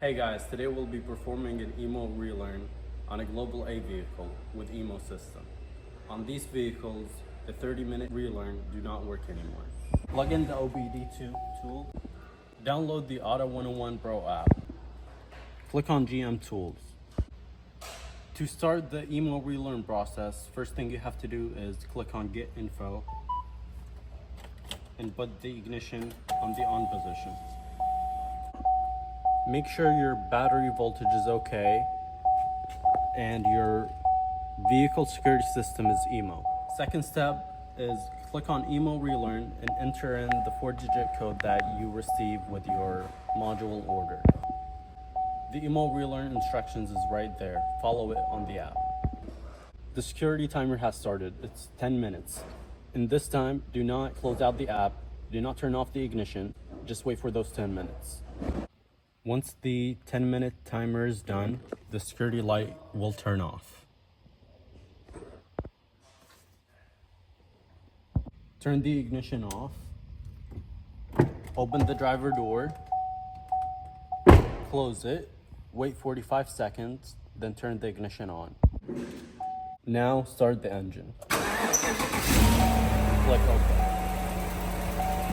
Hey guys, today we'll be performing an IMMO Relearn on a Global A vehicle with IMMO system. On these vehicles, the 30-minute relearn do not work anymore. Plug in the OBD tool, download the AUTO101 PRO App, click on GM Tools. To start the IMMO Relearn process, first thing you have to do is click on Get Info and put the ignition on the on position. Make sure your battery voltage is okay and your vehicle security system is IMMO. Second step is click on IMMO Relearn and enter in the 4-digit code that you receive with your module order. The IMMO Relearn instructions is right there. Follow it on the app. The security timer has started. It's 10 minutes. In this time, do not close out the app. Do not turn off the ignition. Just wait for those 10 minutes. Once the 10-minute timer is done, the security light will turn off. Turn the ignition off. Open the driver door. Close it. Wait 45 seconds, then turn the ignition on. Now start the engine. Click OK.